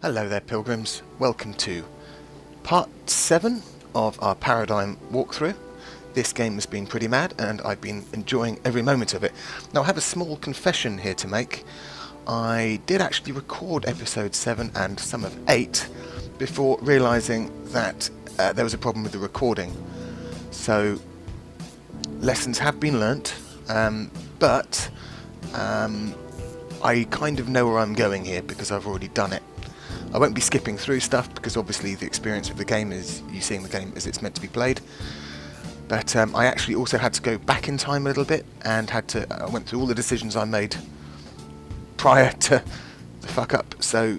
Hello there, pilgrims. Welcome to part 7 of our paradigm walkthrough. This game has been pretty mad and I've been enjoying every moment of it. Now I have a small confession here to make. I did actually record episode 7 and some of 8 before realising that there was a problem with the recording. So lessons have been learnt, but I kind of know where I'm going here because I've already done it. I won't be skipping through stuff because obviously the experience of the game is you seeing the game as it's meant to be played. But I actually also had to go back in time a little bit and I went through all the decisions I made prior to the fuck up. So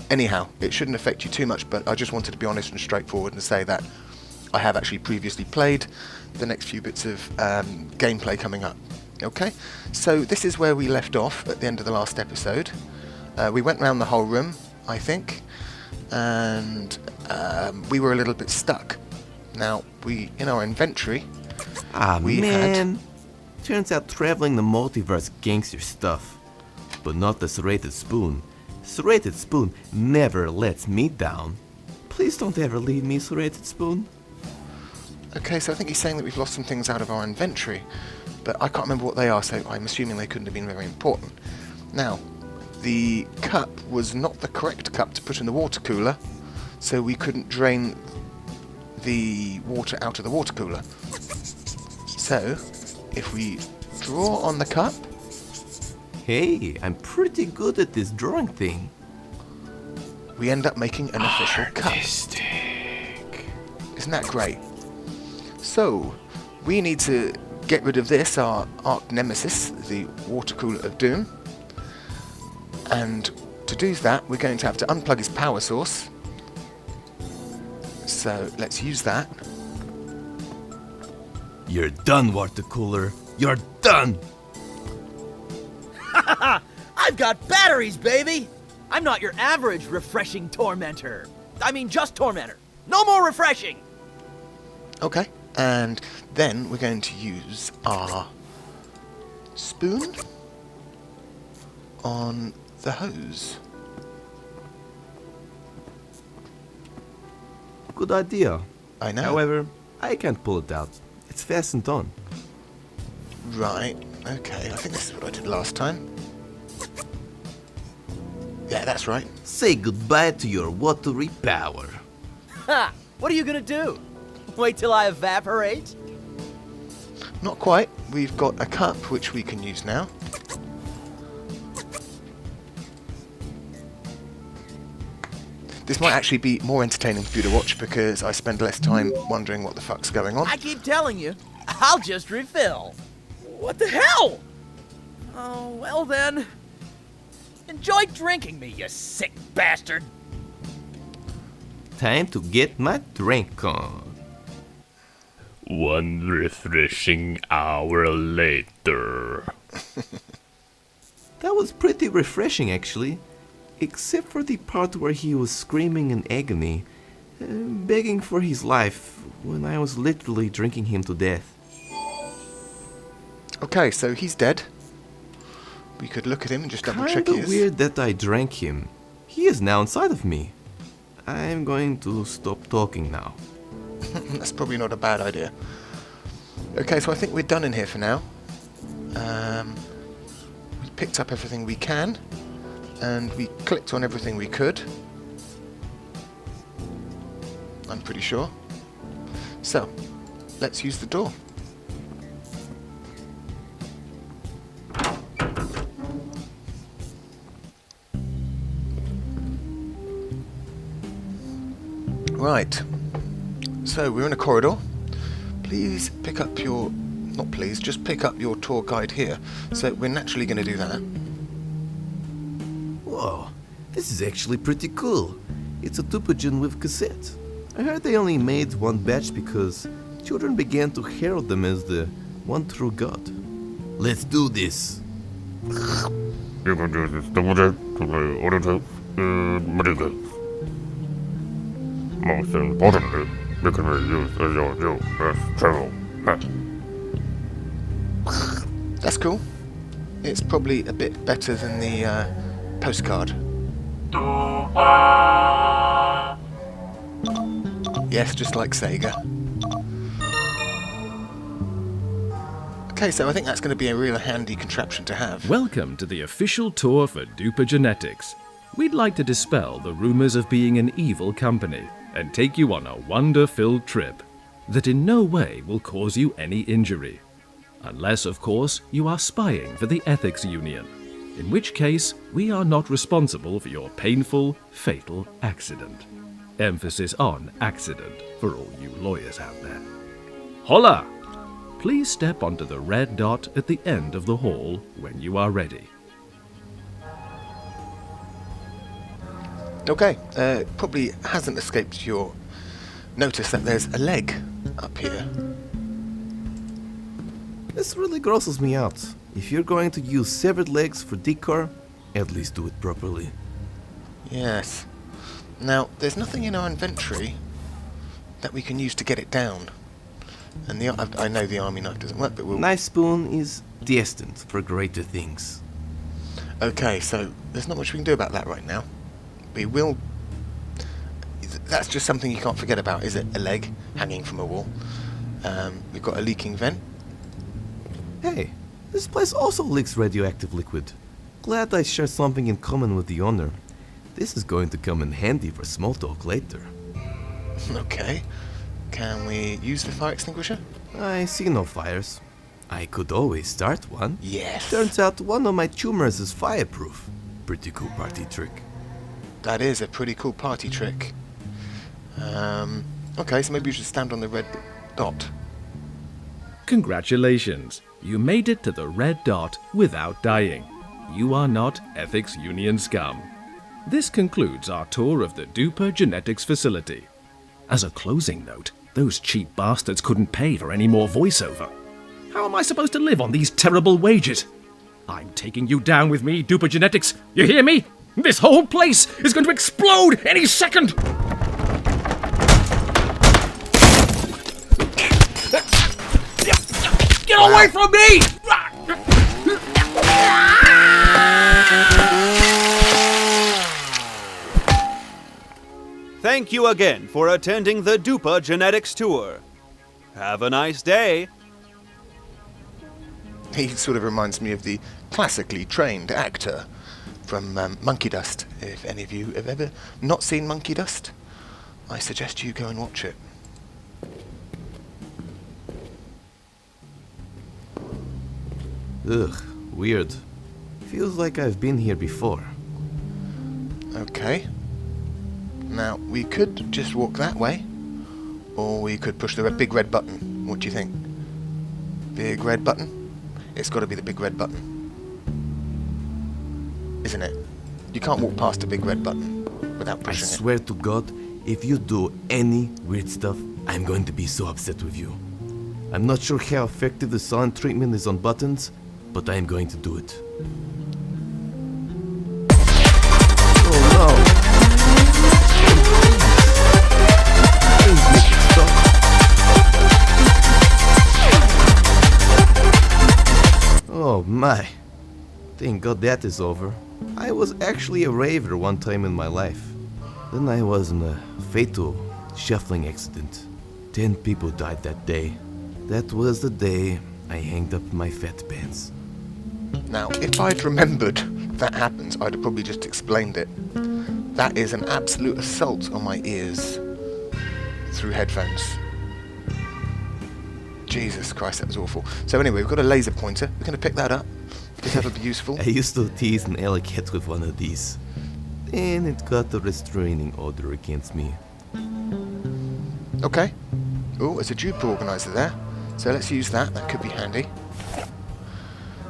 anyhow, it shouldn't affect you too much, but I just wanted to be honest and straightforward and say that I have actually previously played the next few bits of gameplay coming up. Okay, so this is where we left off at the end of the last episode. We went around the whole room, I think, and we were a little bit stuck. Now, in our inventory, man. Turns out traveling the multiverse gangster stuff. But not the serrated spoon. Serrated spoon never lets me down. Please don't ever leave me, serrated spoon. Okay, so I think he's saying that we've lost some things out of our inventory, but I can't remember what they are, so I'm assuming they couldn't have been very important. Now, the cup was not the correct cup to put in the water cooler, so we couldn't drain the water out of the water cooler. So, if we draw on the cup... Hey, I'm pretty good at this drawing thing. We end up making an official cup. Isn't that great? So, we need to get rid of this, our arch nemesis, the water cooler of doom. And to do that, we're going to have to unplug his power source. So let's use that. You're done, water cooler. You're done! I've got batteries, baby! I'm not your average refreshing tormentor. I mean, just tormentor. No more refreshing! Okay, and then we're going to use our spoon on the hose. Good idea. I know. However, I can't pull it out. It's fastened on. Right, okay, I think this is what I did last time. Yeah, that's right. Say goodbye to your watery power. Ha! What are you gonna do? Wait till I evaporate? Not quite. We've got a cup which we can use now. This might actually be more entertaining for you to watch because I spend less time wondering what the fuck's going on. I keep telling you, I'll just refill. What the hell? Oh, well then. Enjoy drinking me, you sick bastard. Time to get my drink on. 1 refreshing hour later. That was pretty refreshing, actually. Except for the part where he was screaming in agony, begging for his life, when I was literally drinking him to death. Okay, so he's dead. We could look at him and just double check he Kinda is. weird that I drank him. He is now inside of me. I'm going to stop talking now. That's probably not a bad idea. Okay, so I think we're done in here for now. We picked up everything we can, and we clicked on everything we could. I'm pretty sure. So, let's use the door. Right. So, we're in a corridor. Please pick up your... Not please, just pick up your tour guide here. So, we're naturally going to do that. Whoa, this is actually pretty cool. It's a DUPA Gen with cassette. I heard they only made one batch because children began to herald them as the one true God. Let's do this. You can do this double check to play auto tape and mutated. Most importantly, it can be used as your new best travel pet. That's cool. It's probably a bit better than the postcard. DUPA Yes, just like Sega. Okay, so I think that's going to be a real handy contraption to have. Welcome to the official tour for DUPA Genetics. We'd like to dispel the rumors of being an evil company and take you on a wonder-filled trip that in no way will cause you any injury. Unless, of course, you are spying for the Ethics Union, in which case we are not responsible for your painful, fatal accident. Emphasis on accident for all you lawyers out there. Hola! Please step onto the red dot at the end of the hall when you are ready. Okay, probably hasn't escaped your notice that there's a leg up here. This really grosses me out. If you're going to use severed legs for decor, at least do it properly. Yes. Now, there's nothing in our inventory that we can use to get it down. And I know the army knife doesn't work, but we'll... Knife spoon is destined for greater things. Okay, so there's not much we can do about that right now. We will... That's just something you can't forget about, is it? A leg hanging from a wall. We've got a leaking vent. Hey, this place also leaks radioactive liquid. Glad I share something in common with the owner. This is going to come in handy for small talk later. Okay. Can we use the fire extinguisher? I see no fires. I could always start one. Yes. Turns out one of my tumors is fireproof. Pretty cool party trick. That is a pretty cool party trick. Okay, so maybe you should stand on the red dot. Congratulations! You made it to the red dot without dying. You are not Ethics Union scum. This concludes our tour of the DUPA Genetics facility. As a closing note, those cheap bastards couldn't pay for any more voiceover. How am I supposed to live on these terrible wages? I'm taking you down with me, DUPA Genetics. You hear me? This whole place is going to explode any second! Get away from me! Thank you again for attending the DUPA Genetics Tour. Have a nice day. He sort of reminds me of the classically trained actor from Monkey Dust. If any of you have ever not seen Monkey Dust, I suggest you go and watch it. Ugh, weird. Feels like I've been here before. Okay. Now, we could just walk that way, or we could push the big red button. What do you think? Big red button? It's got to be the big red button. Isn't it? You can't walk past a big red button without I pushing it. swear to God, if you do any weird stuff, I'm going to be so upset with you. I'm not sure how effective the silent treatment is on buttons, but I'm going to do it. Oh no! Oh my. Thank God that is over. I was actually a raver one time in my life. Then I was in a fatal shuffling accident. 10 people died that day. That was the day I hanged up my fat pants. Now, if I'd remembered that happens, I'd have probably just explained it. That is an absolute assault on my ears through headphones. Jesus Christ, that was awful. So anyway, we've got a laser pointer. We're going to pick that up because that'll be useful. I used to tease an alley cat with one of these. And it got a restraining order against me. Okay. Oh, there's a DUPA organizer there. So let's use that. That could be handy.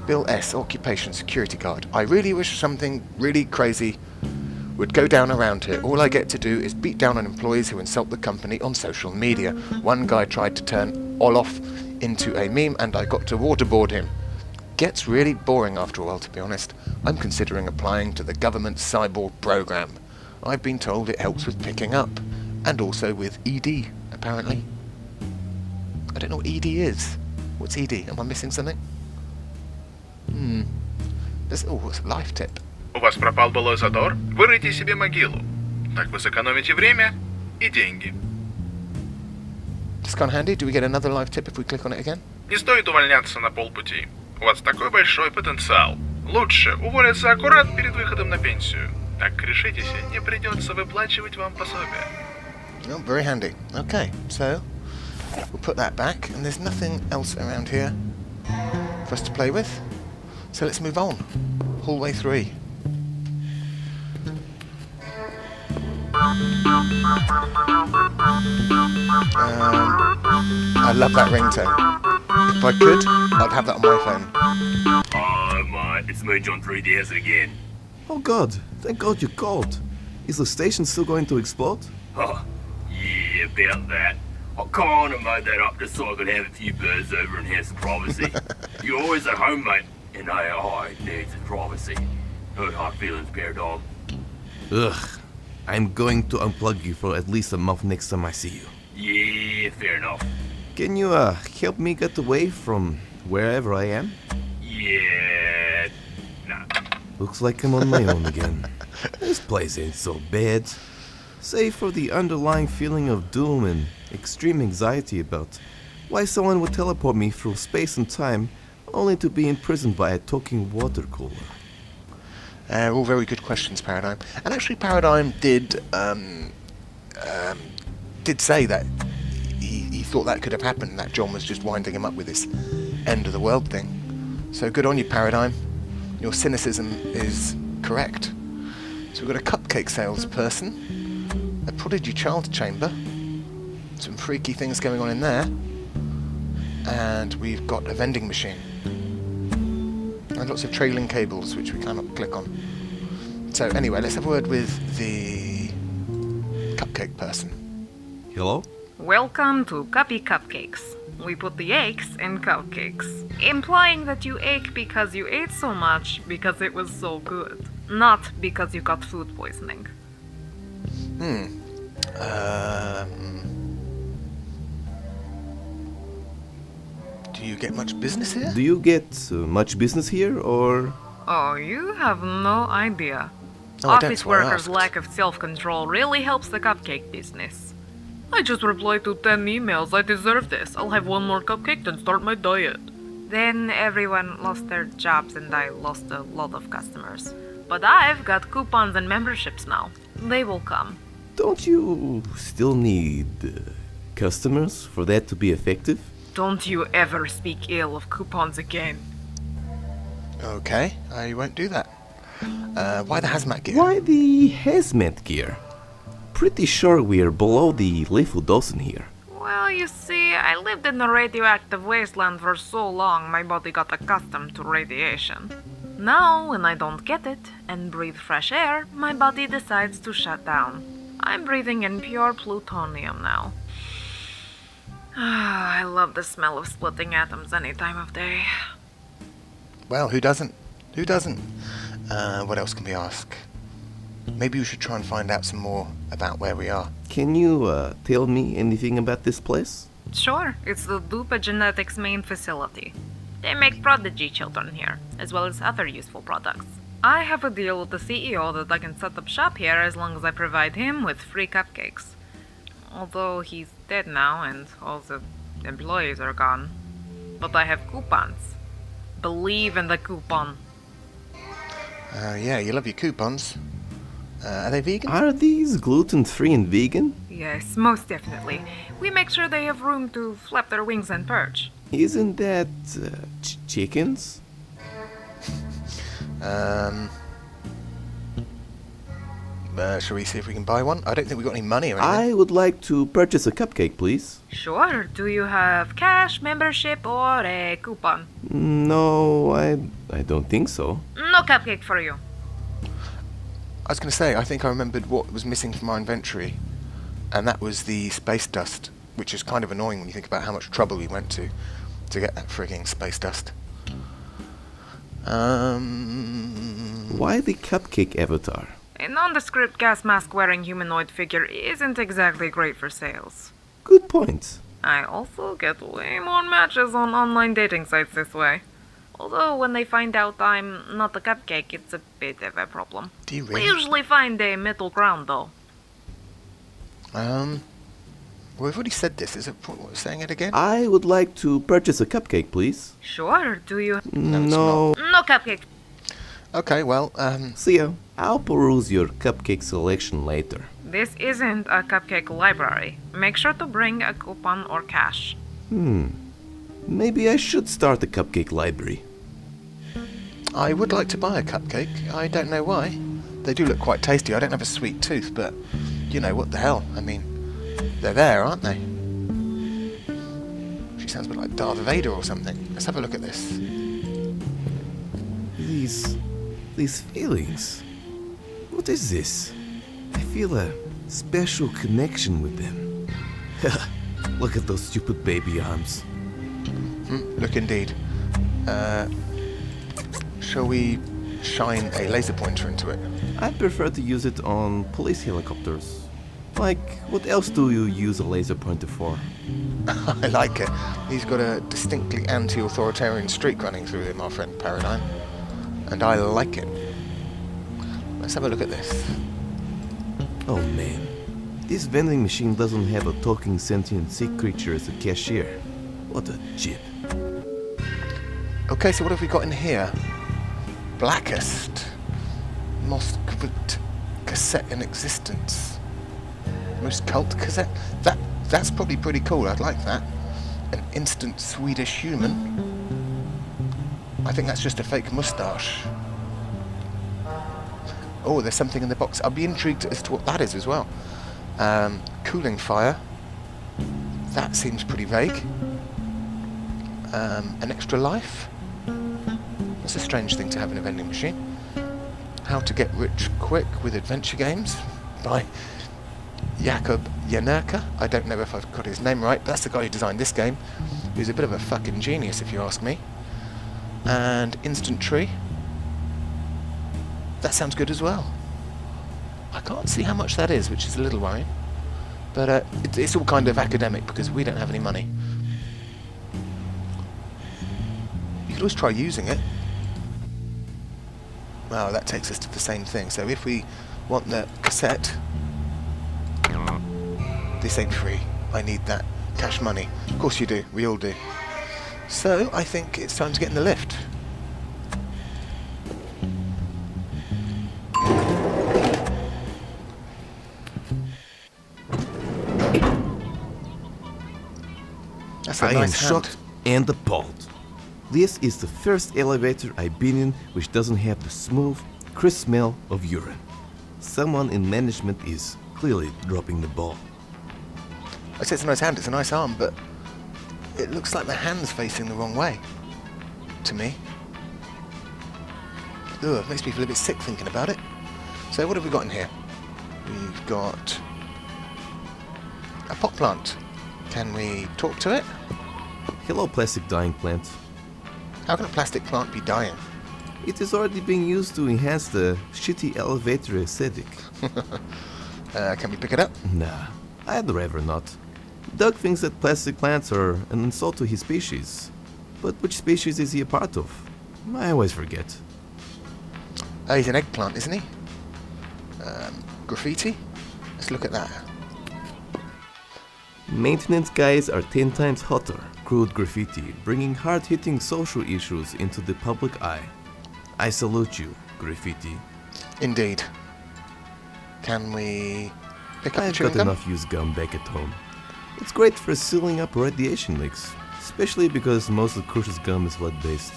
Bill S, occupation security guard. I really wish something really crazy would go down around here. All I get to do is beat down on employees who insult the company on social media. One guy tried to turn Olaf into a meme and I got to waterboard him. Gets really boring after a while, to be honest. I'm considering applying to the government's cyborg program. I've been told it helps with picking up. And also with ED, apparently. I don't know what ED is. What's ED? Am I missing something? It's a life tip. У вас пропал былой задор? Выройте себе могилу. Так вы сэкономите время и деньги. It's kind of handy. Do we get another live tip if we click on it again? Не стоит увольняться на полпути. У вас такой большой потенциал. Лучше уволиться аккурат перед выходом на пенсию. Так решитесь, и не придется выплачивать вам пособие. Oh, very handy. Okay, so we'll put that back, and there's nothing else around here for us to play with. So let's move on. Hallway 3. I love that ringtone. If I could, I'd have that on my phone. Oh, mate, it's me, John 3DS again. Oh god, thank god you called. Is the station still going to explode? Oh, yeah, about that. I kinda made that up just so I could have a few birds over and have some privacy. You're always at home, mate, and I need some privacy. Hurt hard feelings, paradigm. Ugh, I'm going to unplug you for at least a month next time I see you. Yeah, fair enough. Can you help me get away from wherever I am? Yeah, nah. Looks like I'm on my own again. This place ain't so bad. Save for the underlying feeling of doom and extreme anxiety about why someone would teleport me through space and time only to be imprisoned by a talking water cooler. All very good questions, Paradigm. And actually, Paradigm did say that he thought that could have happened, that John was just winding him up with this end of the world thing. So good on you, Paradigm. Your cynicism is correct. So we've got a cupcake salesperson, a prodigy child chamber, some freaky things going on in there, and we've got a vending machine. And lots of trailing cables which we cannot click on. So anyway, let's have a word with the cupcake person. Hello? Welcome to Cuppy Cupcakes. We put the aches in cupcakes, implying that you ache because you ate so much because it was so good, not because you got food poisoning. Do you get much business here? Do you get much business here, or...? Oh, you have no idea. Oh, I don't, Office so I workers' asked. lack of self-control really helps the cupcake business. I just replied to 10 emails. I deserve this. I'll have one more cupcake, then start my diet. Then everyone lost their jobs and I lost a lot of customers. But I've got coupons and memberships now. They will come. Don't you still need customers for that to be effective? Don't you ever speak ill of coupons again. Okay, I won't do that. Why the hazmat gear? Why the hazmat gear? Pretty sure we're below the lethal dose in here. Well, you see, I lived in a radioactive wasteland for so long my body got accustomed to radiation. Now, when I don't get it and breathe fresh air, my body decides to shut down. I'm breathing in pure plutonium now. I love the smell of splitting atoms any time of day. Well, who doesn't? Who doesn't? What else can we ask? Maybe we should try and find out some more about where we are. Can you tell me anything about this place? Sure, it's the DUPA Genetics main facility. They make prodigy children here, as well as other useful products. I have a deal with the CEO that I can set up shop here as long as I provide him with free cupcakes. Although he's dead now and all the employees are gone. But I have coupons. Believe in the coupon. Yeah, you love your coupons. Are they vegan? Are these gluten-free and vegan? Yes, most definitely. We make sure they have room to flap their wings and perch. Isn't that chickens? Shall we see if we can buy one? I don't think we've got any money or anything. I would like to purchase a cupcake, please. Sure. Do you have cash, membership, or a coupon? No, I don't think so. No cupcake for you. I was going to say, I think I remembered what was missing from our inventory, and that was the space dust, which is kind of annoying when you think about how much trouble we went to get that frigging space dust. Why the cupcake avatar? A nondescript gas mask wearing humanoid figure isn't exactly great for sales. Good point. I also get way more matches on online dating sites this way. Although when they find out I'm not a cupcake, it's a bit of a problem. Do you We really? usually find a middle ground though. Well, we've already said this. Is it what, saying it again? I would like to purchase a cupcake, please. Sure, do you? No. No cupcake. Okay, well, See ya. I'll peruse your cupcake selection later. This isn't a cupcake library. Make sure to bring a coupon or cash. Maybe I should start a cupcake library. I would like to buy a cupcake. I don't know why. They do look quite tasty. I don't have a sweet tooth, but you know, what the hell? I mean, they're there, aren't they? She sounds a bit like Darth Vader or something. Let's have a look at this. These feelings. What is this? I feel a special connection with them. Look at those stupid baby arms. Look indeed. Shall we shine a laser pointer into it? I prefer to use it on police helicopters. Like, what else do you use a laser pointer for? I like it. He's got a distinctly anti-authoritarian streak running through him, our friend Paradigm. And I like it. Let's have a look at this. Oh man, this vending machine doesn't have a talking sentient sea creature as a cashier. What a jip. Okay, so what have we got in here? Blackest. Most covered cassette in existence. Most cult cassette? That's probably pretty cool, I'd like that. An instant Swedish human. I think that's just a fake moustache. Oh, there's something in the box. I'll be intrigued as to what that is as well. Cooling fire. That seems pretty vague. An extra life. That's a strange thing to have in a vending machine. How to Get Rich Quick with Adventure Games by Jakob Janerka. I don't know if I've got his name right, but that's the guy who designed this game. He's a bit of a fucking genius, if you ask me. And Instant Tree. That sounds good as well. I can't see how much that is, which is a little worrying. But it's all kind of academic because we don't have any money. You could always try using it. Well, that takes us to the same thing. So if we want the cassette, this ain't free. I need that cash money. Of course you do. We all do. So I think it's time to get in the lift. That's a I nice am hand. shocked and appalled. This is the first elevator I've been in which doesn't have the smooth, crisp smell of urine. Someone in management is clearly dropping the ball. I say it's a nice hand, it's a nice arm, but it looks like the hand's facing the wrong way. To me. Ugh, it makes me feel a bit sick thinking about it. So what have we got in here? We've got a pot plant. Can we talk to it? Hello, plastic dying plant. How can a plastic plant be dying? It is already being used to enhance the shitty elevator aesthetic. Can we pick it up? Nah, I'd rather not. Doug thinks that plastic plants are an insult to his species. But which species is he a part of? I always forget. He's an eggplant, isn't he? Graffiti? Let's look at that. Maintenance guys are 10 times hotter. Crude graffiti, bringing hard-hitting social issues into the public eye. I salute you, graffiti. Indeed. Can we pick up the I've chewing got gum? enough used gum back at home. It's great for sealing up radiation leaks, especially because most of Krusz's gum is lead-based.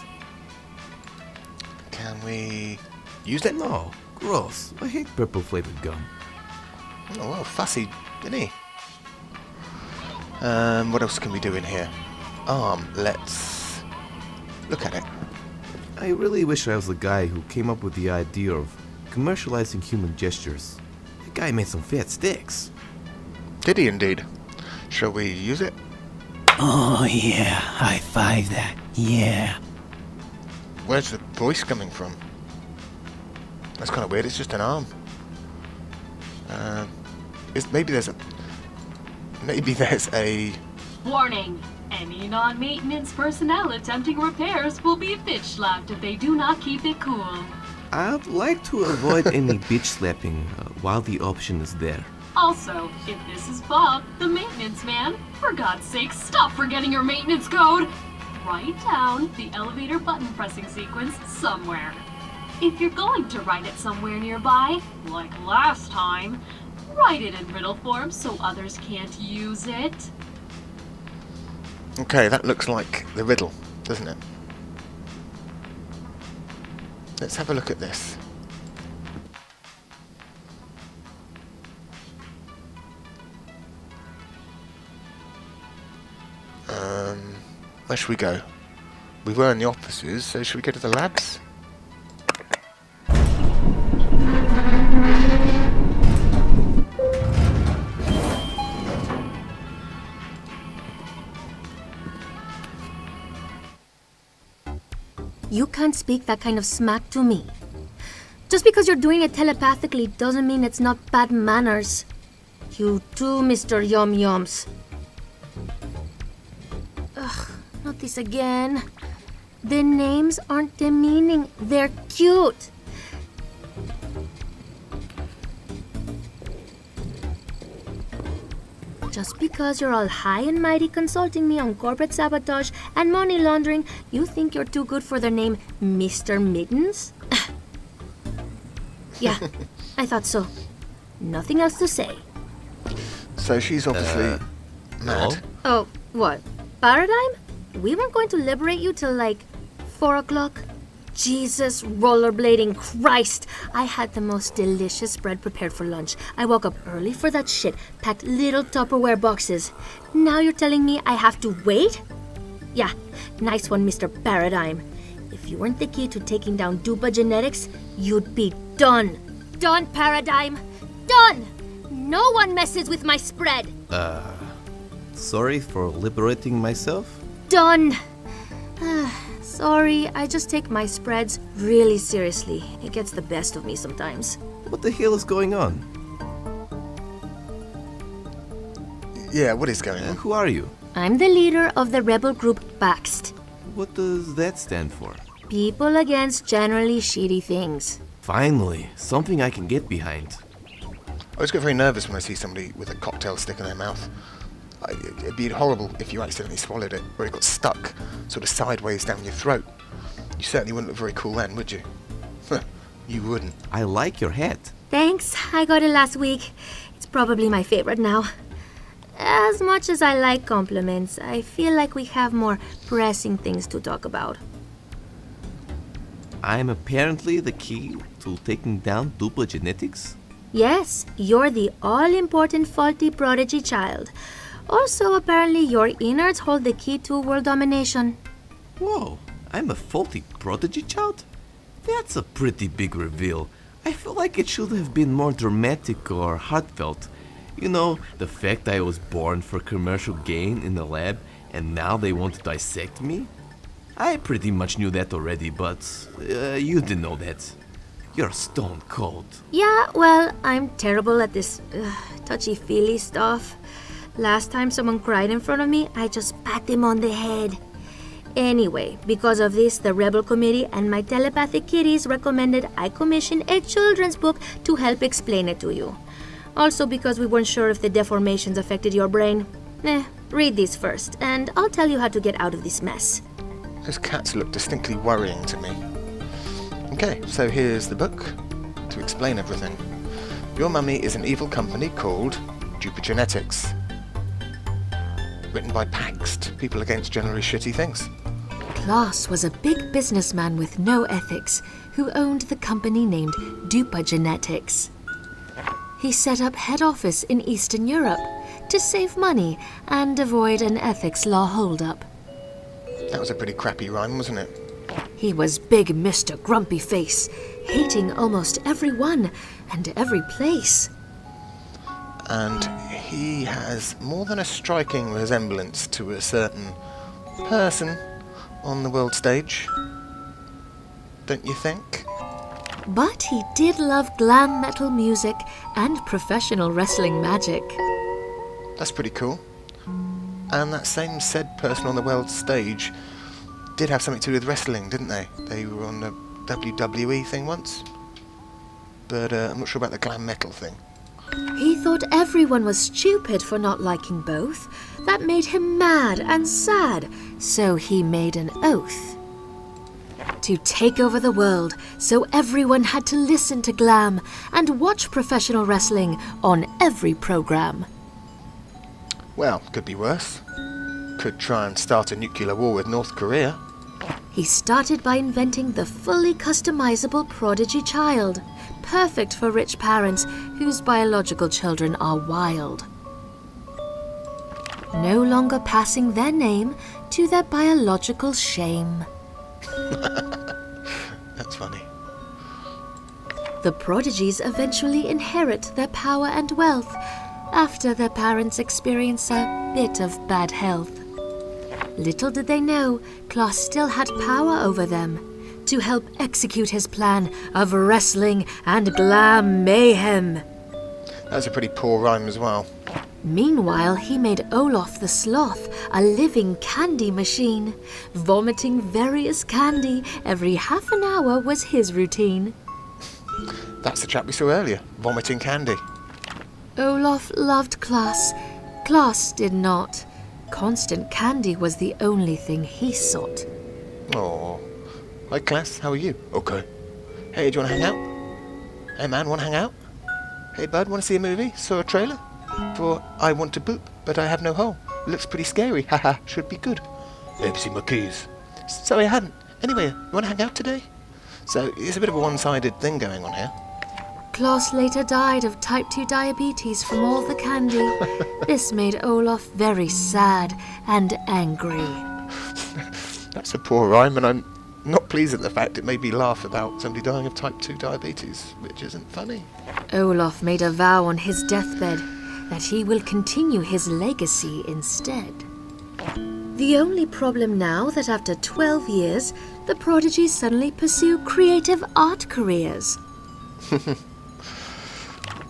Can we use it? No, gross. I hate purple-flavored gum. Oh, well, fussy, didn't he? What else can we do in here? Let's look at it. I really wish I was the guy who came up with the idea of commercializing human gestures. The guy made some fat sticks. Did he indeed? Shall we use it? Oh yeah, high five that. Yeah. Where's the voice coming from? That's kind of weird. It's just an arm. Maybe there's a. Warning. Any non-maintenance personnel attempting repairs will be bitch slapped if they do not keep it cool. I'd like to avoid any bitch slapping while the option is there. Also, if this is Bob, the maintenance man, for God's sake, stop forgetting your maintenance code! Write down the elevator button pressing sequence somewhere. If you're going to write it somewhere nearby, like last time, write it in riddle form so others can't use it. Okay, that looks like the riddle, doesn't it? Let's have a look at this. Where should we go? We were in the offices, so should we go to the labs? You can't speak that kind of smack to me. Just because you're doing it telepathically doesn't mean it's not bad manners. You too, Mr. Yum Yums. Ugh, not this again. The names aren't demeaning, they're cute. Just because you're all high and mighty consulting me on corporate sabotage and money laundering, you think you're too good for the name Mr. Mittens? Yeah, I thought so. Nothing else to say. So she's obviously mad. Oh, what? Paradigm? We weren't going to liberate you till like 4 o'clock? Jesus, rollerblading Christ! I had the most delicious spread prepared for lunch. I woke up early for that shit, packed little Tupperware boxes. Now you're telling me I have to wait? Yeah, nice one, Mr. Paradigm. If you weren't the key to taking down DUPA Genetics, you'd be done. Done, Paradigm. Done! No one messes with my spread. Sorry for liberating myself? Done. Sorry, I just take my spreads really seriously. It gets the best of me sometimes. What the hell is going on? Yeah, what is going on? Who are you? I'm the leader of the rebel group Baxt. What does that stand for? People against generally shitty things. Finally, something I can get behind. I always get very nervous when I see somebody with a cocktail stick in their mouth. It'd be horrible if you accidentally swallowed it, or it got stuck sort of sideways down your throat. You certainly wouldn't look very cool then, would you? You wouldn't. I like your hat. Thanks, I got it last week. It's probably my favorite now. As much as I like compliments, I feel like we have more pressing things to talk about. I'm apparently the key to taking down DUPA Genetics? Yes, you're the all-important faulty prodigy child. Also, apparently, your innards hold the key to world domination. Whoa, I'm a faulty prodigy child? That's a pretty big reveal. I feel like it should have been more dramatic or heartfelt. You know, the fact I was born for commercial gain in the lab and now they want to dissect me? I pretty much knew that already, but you didn't know that. You're stone cold. Yeah, well, I'm terrible at this touchy-feely stuff. Last time someone cried in front of me, I just pat them on the head. Anyway, because of this, the Rebel Committee and my telepathic kitties recommended I commission a children's book to help explain it to you. Also because we weren't sure if the deformations affected your brain. Read these first, and I'll tell you how to get out of this mess. Those cats look distinctly worrying to me. Okay, so here's the book to explain everything. Your mummy is an evil company called DUPA Genetics. Written by Paxt, people against generally shitty things. Krusz was a big businessman with no ethics who owned the company named DUPA Genetics. He set up head office in Eastern Europe to save money and avoid an ethics law holdup. That was a pretty crappy rhyme, wasn't it? He was big Mr. Grumpy Face, hating almost everyone and every place. And he has more than a striking resemblance to a certain person on the world stage. Don't you think? But he did love glam metal music and professional wrestling magic. That's pretty cool. And that same said person on the world stage did have something to do with wrestling, didn't they? They were on the WWE thing once. But I'm not sure about the glam metal thing. He thought everyone was stupid for not liking both. That made him mad and sad, so he made an oath. To take over the world, so everyone had to listen to glam and watch professional wrestling on every program. Well, could be worse. Could try and start a nuclear war with North Korea. He started by inventing the fully customizable prodigy child, perfect for rich parents whose biological children are wild. No longer passing their name to their biological shame. That's funny. The prodigies eventually inherit their power and wealth after their parents experience a bit of bad health. Little did they know, Krusz still had power over them to help execute his plan of wrestling and glam mayhem. That's a pretty poor rhyme as well. Meanwhile, he made Olaf the sloth a living candy machine. Vomiting various candy every half an hour was his routine. That's the chap we saw earlier, vomiting candy. Olaf loved Krusz. Krusz did not. Constant candy was the only thing he sought. Oh, hi class, how are you? Okay. Hey, do you want to hang out? Hey man, want to hang out? Hey bud, want to see a movie? Saw a trailer? For I want to poop, but I have no hole. Looks pretty scary, haha, should be good. Oopsie my keys. Sorry, I hadn't. Anyway, you want to hang out today? So, it's a bit of a one-sided thing going on here. Krusz later died of type 2 diabetes from all the candy. This made Olaf very sad and angry. That's a poor rhyme, and I'm not pleased at the fact it made me laugh about somebody dying of type 2 diabetes, which isn't funny. Olaf made a vow on his deathbed that he will continue his legacy instead. The only problem now that after 12 years, the prodigies suddenly pursue creative art careers.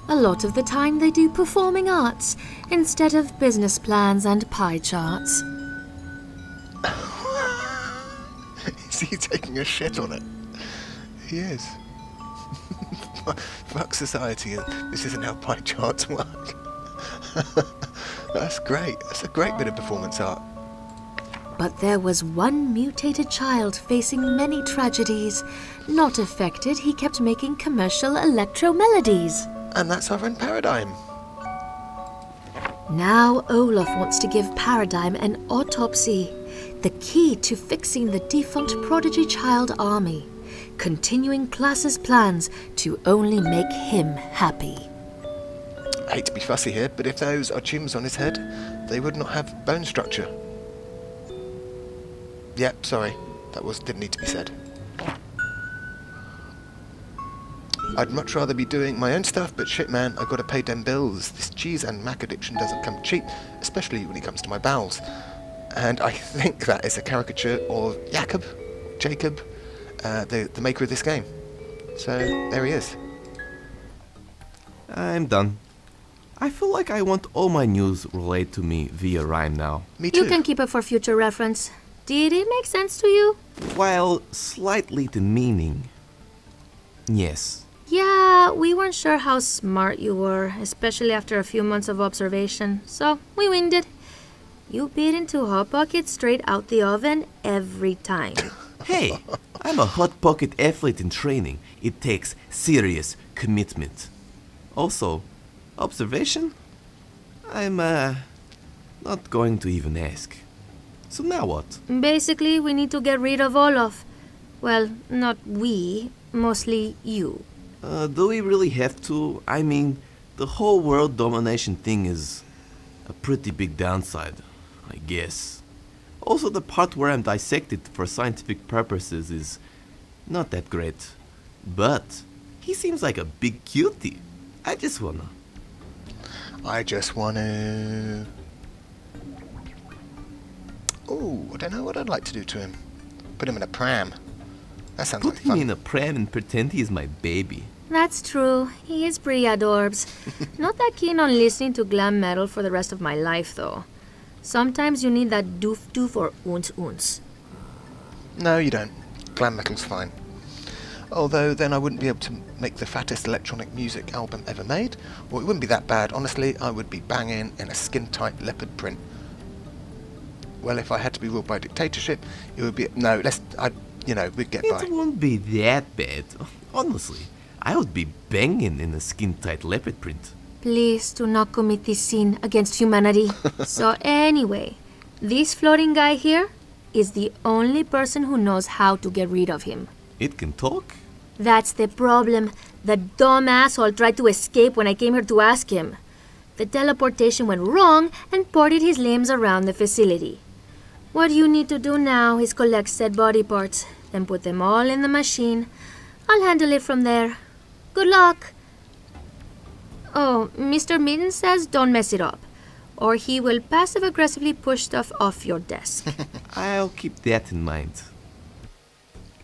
A lot of the time they do performing arts instead of business plans and pie charts. Is he taking a shit on it? He is. Fuck society, this isn't how pie charts work. That's great. That's a great bit of performance art. But there was one mutated child facing many tragedies. Not affected, he kept making commercial electro melodies. And that's our friend Paradigm. Now Olaf wants to give Paradigm an autopsy, the key to fixing the defunct prodigy child army, continuing Krusz's plans to only make him happy. I hate to be fussy here, but if those are tumors on his head, they would not have bone structure. Yep, sorry, that didn't need to be said. I'd much rather be doing my own stuff, but shit man, I gotta pay them bills. This cheese and mac addiction doesn't come cheap, especially when it comes to my bowels. And I think that is a caricature of Jacob, the maker of this game. So, there he is. I'm done. I feel like I want all my news relayed to me via rhyme now. Me too. You can keep it for future reference. Did it make sense to you? While slightly demeaning. Yes. Yeah, we weren't sure how smart you were, especially after a few months of observation, so we winged it. You bit into Hot Pocket straight out the oven every time. Hey, I'm a Hot Pocket athlete in training. It takes serious commitment. Also, observation? I'm, not going to even ask. So now what? Basically, we need to get rid of Olaf. Well, not we, mostly you. Do we really have to? I mean, the whole world domination thing is a pretty big downside, I guess. Also, the part where I'm dissected for scientific purposes is not that great. But he seems like a big cutie. I just wanna. Oh, I don't know what I'd like to do to him. Put him in a pram. That sounds Put like him fun. in a pram and pretend he is my baby. That's true. He is pretty adorbs. Not that keen on listening to glam metal for the rest of my life, though. Sometimes you need that doof or oons. No, you don't. Glam metal's fine. although then I wouldn't be able to make the fattest electronic music album ever made, or it wouldn't be that bad. Honestly, I would be banging in a skin-tight leopard print. Well, if I had to be ruled by dictatorship, it would be... No, we'd get by. It won't be that bad. Honestly, I would be banging in a skin-tight leopard print. Please do not commit this sin against humanity. So anyway, this floating guy here is the only person who knows how to get rid of him. It can talk? That's the problem. The dumb asshole tried to escape when I came here to ask him. The teleportation went wrong and ported his limbs around the facility. What you need to do now is collect said body parts, then put them all in the machine. I'll handle it from there. Good luck. Oh, Mr. Mitten says don't mess it up, or he will passive-aggressively push stuff off your desk. I'll keep that in mind.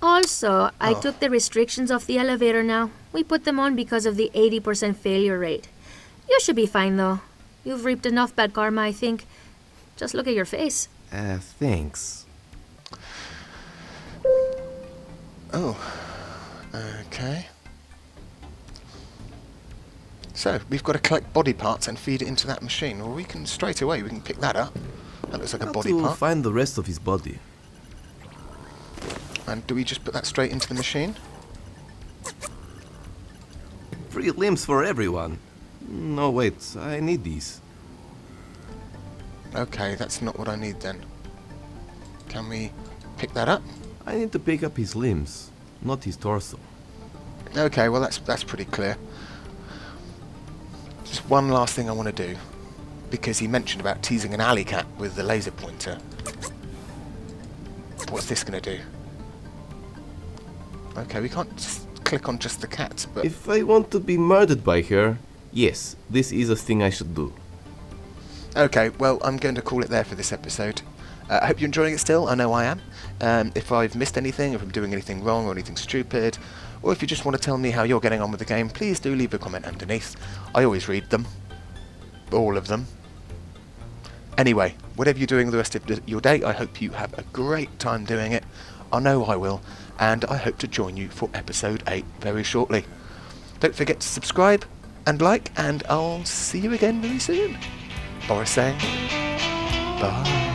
Also, I took the restrictions off the elevator now. We put them on because of the 80% failure rate. You should be fine, though. You've reaped enough bad karma, I think. Just look at your face. Thanks. Oh, okay. So, we've got to collect body parts and feed it into that machine, or we can straight away, we can pick that up. That looks like a body to part. Find the rest of his body. And do we just put that straight into the machine? Free limbs for everyone. No, wait, I need these. Okay, that's not what I need then. Can we pick that up? I need to pick up his limbs, not his torso. Okay, well that's pretty clear. Just one last thing I want to do, because he mentioned about teasing an alley cat with the laser pointer. What's this going to do? Okay, we can't just click on just the cat, but... If I want to be murdered by her, yes, this is a thing I should do. Okay, well, I'm going to call it there for this episode. I hope you're enjoying it still. I know I am. If I've missed anything, if I'm doing anything wrong or anything stupid, or if you just want to tell me how you're getting on with the game, please do leave a comment underneath. I always read them. All of them. Anyway, whatever you're doing the rest of your day, I hope you have a great time doing it. I know I will, and I hope to join you for episode 8 very shortly. Don't forget to subscribe and like, and I'll see you again very soon. Boris saying bye.